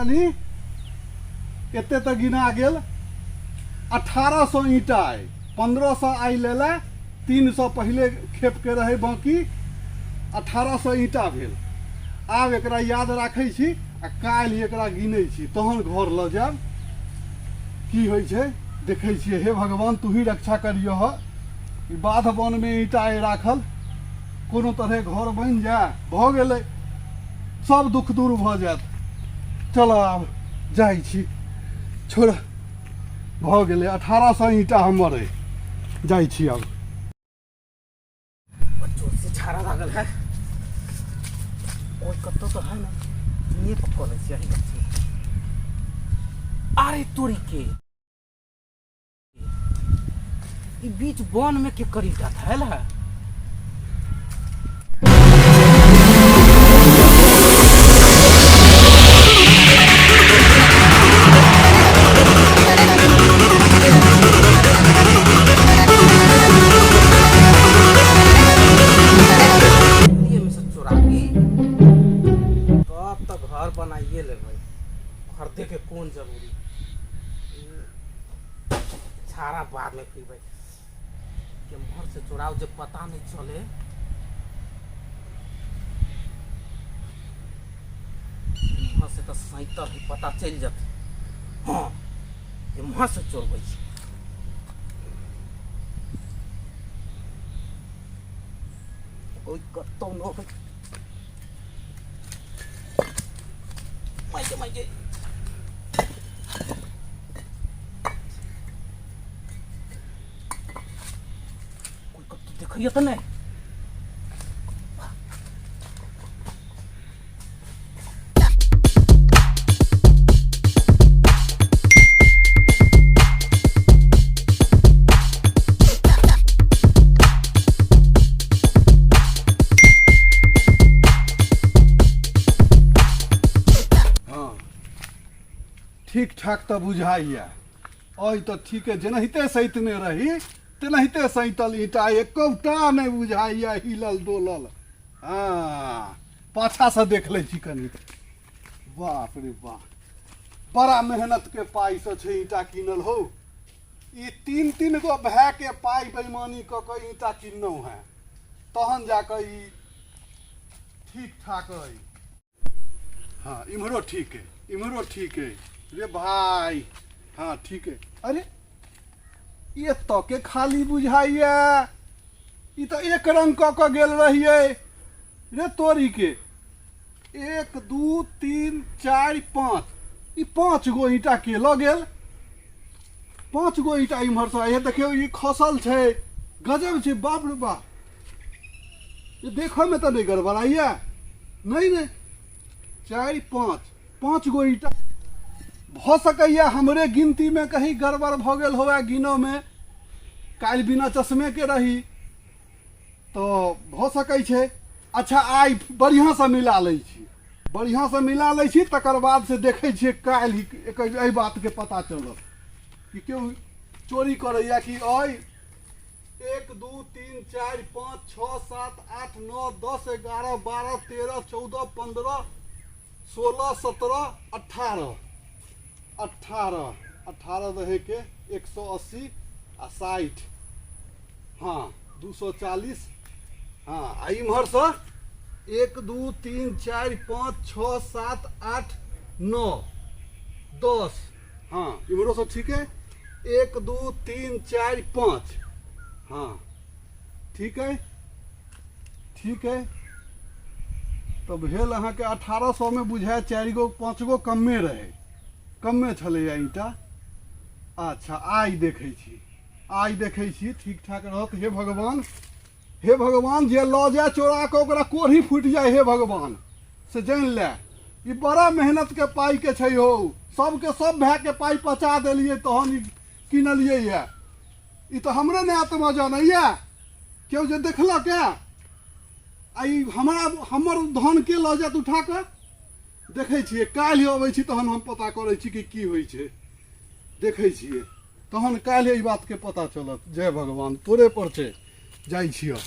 यानी एते तक गिना गेल 1800 ईंटा है, 1500 आई लेला, 300 पहले खेप के रहे, बाकी 1800 ईंटा भेल। आब एकरा याद राखै छी आ काल्हि एकरा गिनै छी, तहन घर लऽ जायब। की होइ छै देखै छियै। हे भगवान तू ही रक्षा करियो। ई बाध वन में ईंटा राखल, कोनो तरह घर बनि जाए, भऽ गेलै, सब दुख दूर भऽ जायत। चलो आब जाइ छी, छोड़, भऽ गेलै 1800 ईंटा हमर अइ, जाइ छी आब। जोर से छाड़ा लागल है, ओइ कत्तो तो है ना, ये पक्का नहीं चाहिए कच्ची। अरे तोरी के ई बीच वन में के करी जाता है ला। घर बनाइए ले भाई, खरीदे के कौन जरूरी, छाड़ा बाद में पीबे के मोहर से चुराव जब पता नहीं चले। मोहर से तो सैतर ही पता चल जाते। हाँ ये मोहर से चोरबै कोई कत्तो न हो। माइके कोई कब तो देखिए तो नहीं। ठीक ठाक तो बुझाइए, अइ तो ठीक है, जेनाहिते सैतने रही तेनाहिते सैतल ईंटा, एकोटा नहीं बुझाइए हिलल डोलल। हाँ पाछा से देख ले छी कनी, बाप रे बाप, बड़ा मेहनत के पाई से छै ईंटा किनल हो। ई 3-3 गो भाई के पाई बेईमानी क के ईंटा किनौ है, तहन जाके ई ठीक ठाक है। हाँ इम्हरो ठीक है, इम्हरो ठीक है रे भाई, हाँ ठीक है। अरे ये तो के खाली बुझाइए, ये तो एक रंग क गेल रहिए रे तोरी के। 1 2 3 4 5, ई 5 गो ईंटा के लग गेल। 5 गो ईंटा इम्हर से ये देखियो, ये खसल छै, गजब छै, बाप रे बाप। ये देखो में तो नहीं गड़बड़ाइए, नहीं 4 5 गो ईंटा भ सकैया हमरे गिनती में कहीं गड़बड़ भ गेल होवे गिनो में, काल बिना चश्मे के रही तो भ सकै छै। अच्छा आई बढ़िया से मिला लै छी, बढ़िया से मिला लै छी, तकर बाद से देखै छियै काल ही एहि बात के पता चलत कि केओ चोरी करैया कि अइ। 1 2 3 4 5 6 7 8 9 10 11 12 13 14 15 16 17 18 रहे के 180 आ 60, हाँ 240। हाँ इम्हर से 1 2 3 4 5 6 7 8 9 10, हाँ इम्हरो से ठीक है। 1 2 3 4 5, हाँ ठीक है, ठीक है। तो भेल अहाँके 1800 में बुझाय 4 गो 5 गो कमे रहे, कमे छलैया ईंटा। अच्छा आई देखै छी, आई देखै छी ठीक ठाक रहत। हे भगवान, हे भगवान, जे लऽ जाए चोरा के ओकरा कोढ़ी फूटि जाए, हे भगवान से जानि ले। ई बड़ा मेहनत के पाई के छै हो, सबके सब भाई के पाई पचा देलिए तहन ई किनलिए ये। ई तो हमरे ने आत्मा जानैया, केओ जे देखलक है आई हमर धन के लऽ जात उठा के। देखै छियै काल्हि अबै छी तहन हम पता करै छी कि की होइ छै, देखै छियै तहन काल्हि एहि बात के पता चलत। जय भगवान, तोरे पर छै, जाइ छियै।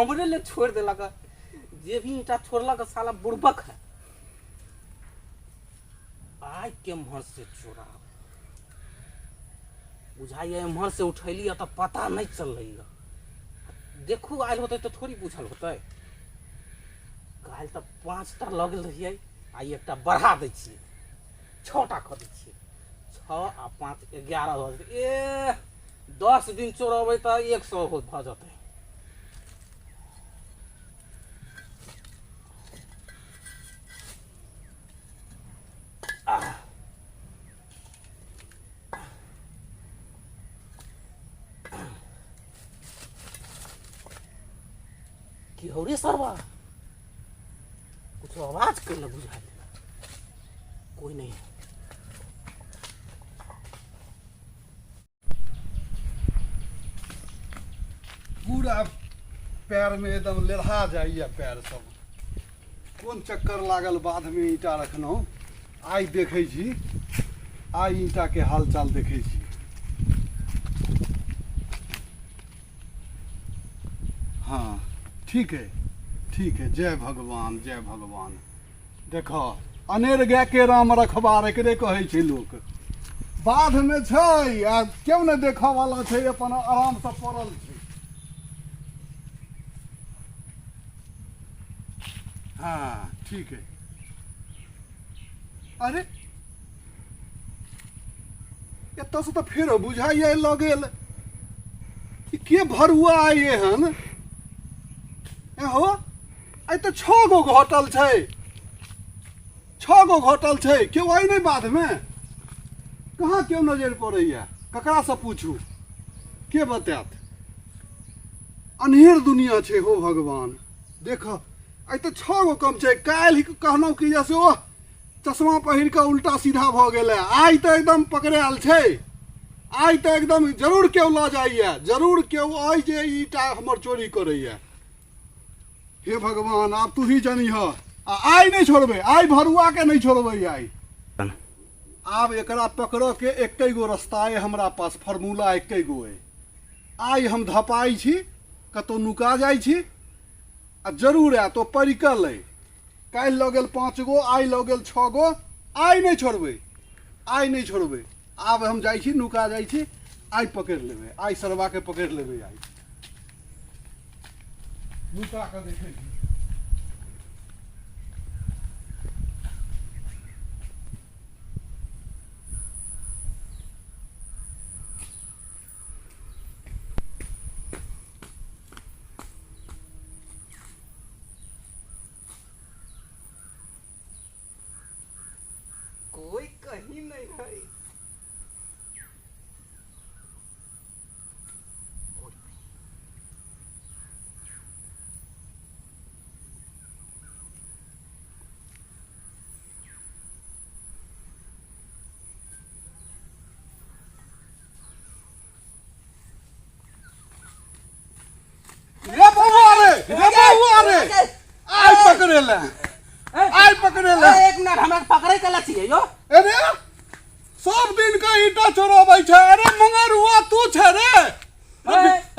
हमरे ले छोड़ देला का जे भी ईटा छोड़ला का साला बुड़बक है आय के मर से चोरा बुझाइए एम्हर से उठैली तो पता नहीं चल रही है देखू आयल होते तो थोड़ी बुझल होते काल तो 5टा लगल रहिए आ एकटा बढ़ा दै छियै 6टा कऽ दै छियै 6 आ 5 11 हो जेतै ए 10 दिन चोरबै तऽ 100 भऽ जेतै की हो रे सरवा कुछ आवाज कर लग बुझा कोई नहीं पूरा पैर में एकदम लेढ़ा जाइए पैर सब कोन चक्कर लागल बाध में ईटा रखलहुँ आइ देखै छी आइ ईटा के हाल चाल देखै छी हाँ ठीक है जय भगवान देखो अनेर गाय के राम रखबार एकरे कहै छै लोक बाध में छै आ क्यों न देखऽ वाला छै अपन आराम से पड़ल छै हाँ ठीक है अरे एतऽ से तऽ फेर बुझाइए लऽ गेल के भरुआ आइए हन हो आई तो 6 गो घटल छै 6 गो घटल छै क्यों आई नहीं बाध में कहाँ क्यों नजर पड़ैया ककरा से पूछू के बतायत अन्हेर दुनिया छै हो भगवान देखो आई तो 6 गो कम छै काल्हि ही कहलहुँ कि जैसे ओ चश्मा पहिर के उल्टा सीधा भऽ गेलै आई तो एकदम पकड़ायल छै आई तो एकदम जरूर क्यों लऽ जाइए जरूर क्यों आई जे ईटा हमर चोरी करैया हे भगवान आप तू ही जानी हो आई नहीं छोड़बे आई भरुआ के नहीं छोड़बे आई आब एकरा पकड़ो के एक गो रास्ता है हमरा पास फार्मूला एक गो है आई हम धपाई छी कतौ नुका जाइ छी आ जरूर है तो परिकल है काल्हि लऽ गेल 5 गो आई लऽ गेल 6 गो आई नहीं छोड़बे आब हम जाइ छी नुका जाइ छी आई पकड़ लेबै आई सरवा के पकड़ लेबै आई नुका के देखे छी कोई कहीं नहीं है एक मिनट हमरा पकड़े कला छिए यो अरे सब दिन का ईटा चोरबै छै अरे मंगरुआ तू छै रे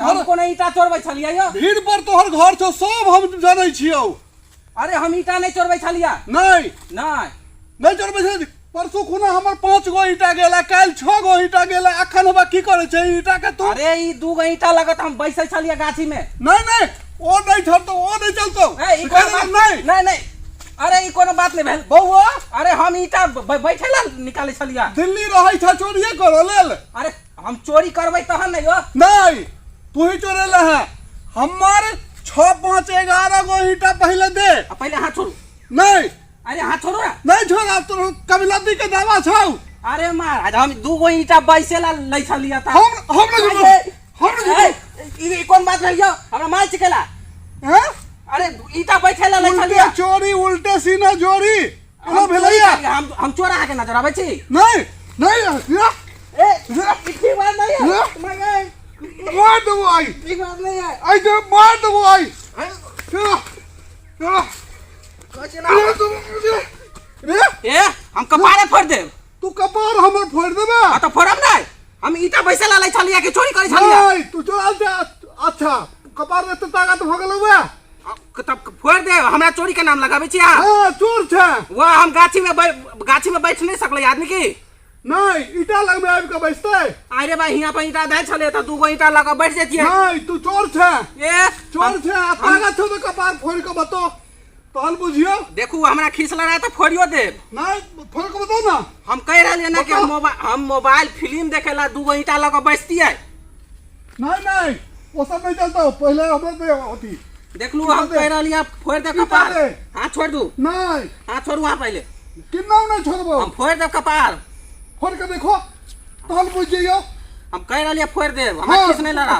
हम कोन ईटा चोरबै छलिया यो भीड़ पर तोहर घर छौ सब हम जानै छियौ अरे हम ईटा नहीं चोरबै छलिया नहीं चोरबै छै परसू खुना हमर 5 गो ईटा गेला काल 6 गो ईटा गेला अखन हवा की करे छै ईटा के तू अरे ई 2 गो ईटा लगत हम बैसै छलिया गाछी में नहीं ओ नहीं छोड़तो ओ नहीं चलतो नहीं अरे ई कोनो बात नहीं भेल बौआ अरे हम ईटा बैठेला निकाले छलिया दिल्ली रहै छ चोरिए करो लेल अरे हम चोरी करबै तहन नहीं हो नहीं तू ही चोरेला है हमर 6 5 11 गो ईटा पहले दे पहले हाथ छोड़ू नहीं अरे हाथ छोड़ू ना नहीं छोड़ा तो कबिलती के दावा छौ अरे महाराज हम 2 गो ईटा बैसेला लै छलिया त हम ई कोन बात है यो हमरा मार चिकेला हैं अरे ईटा बैठेला लै छलिया चोरी उल्टे सीना जोरी एना भेलैया हम चोरा के नजर आबै छी नहीं ए ठीक बात नहीं है मगर मार दो आई ठीक बात नहीं है आई तो मार दो आई कुछ ना ए हम कपारे फोड़ दे तू कपार हमर फोड़ देबे तो फोड़ब नहीं हम ईटा बैसेला लै छलिया के चोरी करे छलिया नहीं तू चोरा दे अच्छा कपार में तो ताकत हो गेल हुआ तब फोड़ दे, हमरा चोरी के नाम लगाबे छी अहाँ। हाँ चोर छे। वह हम गाछी में बैठ नहीं सकले आदमी की। नहीं ईटा लग में आबि के बैठते। अरे भाई यहाँ पर ईटा दै छले त 2 गो ईटा लगा बैठ जतिए। नहीं तू चोर छे। ए चोर छे। ताकत हो तो कपार फोड़ के बतो तहन बुझियो। देखू हमरा खींच लड़ा त फोड़ियो दे। नहीं फोड़ के बताओ ना। हम कह रहलिए ना कि हम मोबाइल फिल्म देखेला 2 गो ईटा लगा बैठतिए। नहीं वो सब नहीं चलता। पहले हमरे पे होती। देख लू हम कह रहलिए फोड़ दे कपार। हां छोड़ दू। नहीं हां छोड़ू वहां पहले। किन्ना नहीं छोड़बो। हम फोड़ दे कपार। फोड़ के देखो तहन बुझ जइयो। हम कह रहलिए फोड़ दे, हमरा खींच नहीं लड़ा।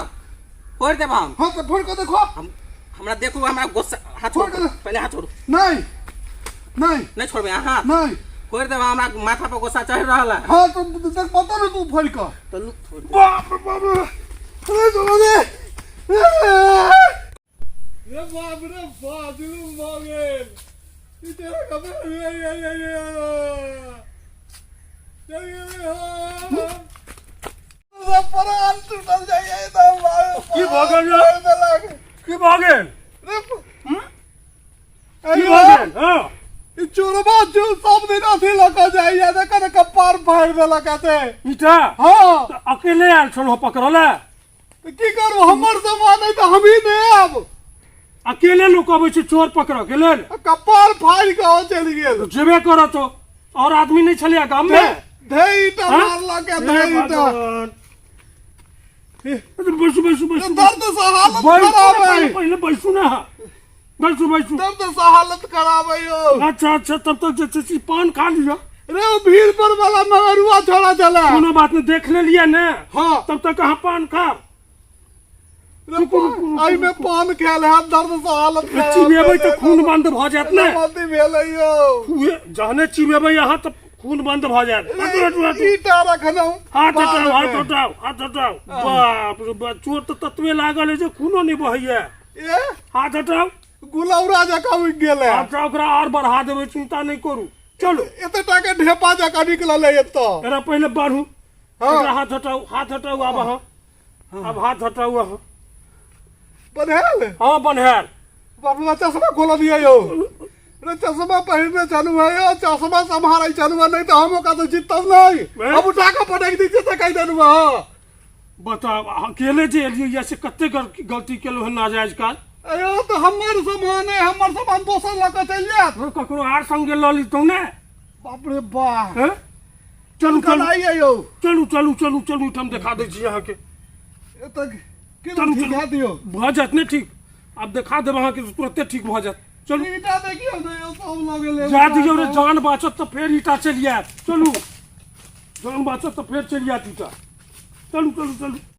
फोड़ दे हम। हां तो फोड़ के देखो। हमरा देखू हमरा गुस्सा। हाथ छोड़ पहले, हाथ छोड़। नहीं छोड़बे हां। नहीं फोड़ दे, हमरा माथा पर गुस्सा चढ़ रहल है। हां तो देख बता ना तू फोड़ के। तो लू फोड़ दे। बाप रे बाप रे। अरे चलो दे। ये बाप रे बाप दिलू मांगे। ये तेरा कपार परान टूटल जाइए एकदम। की भगल की भागेल की भागल। भागेल हां ई चोरबा जो सब दिन अथी लगा जाइए देख न कपार फाड़ देला कहते। ईटा हां तो अकेले आल छलो पकड़ले तो की करू हमर सामान है तो हम ही ने अब अकेले लोग कहबै छै चोर पकड़ के लेल। कपार फाड़ के हो चल गेल। जेबे करो तो और आदमी नहीं छलिया गांव में। धईटा मार लगा धईटा। बैसु बैसु बैसु दर्द से हालत खराब है। पहले बैसु ना बैसु बैसु। दर्द से हालत खराब है यो। अच्छा तब तक जैसे पान खा लिया। रे वो भीड़ पर वाला मगरुआ छोड़ा चला। कोनो बात नहीं, देख ले लिया ना। हां तब तक कहां पान खा। आई में पान खेल है दर्द से हालत खराब। चिबेबै तो खून बंद भ जात ने। मती भेल यो। जहने चिबेबै यहाँ तो खून बंद भ जात। ईटा रखना। हाथ हटाओ हाथ हटाओ हाथ हटाओ। बाप रे बाप, चोर तो ततवे लागल है जे खूनो नहीं बहैया। ए हाथ हटाओ। गुलौरा जका उग गेल है। अच्छा ओकरा और बढ़ा देबै, चिंता नहीं करू। चलो एते टाके ढेपा जका निकलल है एतो। एरा पहले बढ़ू। हां एकरा हाथ हटाओ अब हां। अब हाथ हटाओ हां। बन्हेल। हां बन्हेल। बाप रे चश्मा खोल दिया यो। रे चश्मा पहनने चालू है यो। चश्मा संभाल चालू है नहीं तो हम का तो जीतब नहीं। अब उठा के पटक दीजिए तो कह देनु हां। बता अकेले जे एलिए ऐसे कते गलती केलो है नाजायज काज। अयो तो हमर सामान दोसर लगा चल जात। ककरो आर संगे ल ली तू ने। बाप रे बाप। हैं चलू चलू आइए यो। चलू चलू चलू चलू हम दिखा दै छी अहाँ के। ए तो के चलू दिखा दियो। भ जात ने ठीक। अब दिखा देब अहाँ के तुरंते ठीक भ जात। चलू ईटा देखियो तो यो सब लगेले। जा दियो रे, जान बाचत तो फिर ईटा चल आयत। चलू जान बाचत तो फिर चल आयत ईटा। चलू चलू चलू।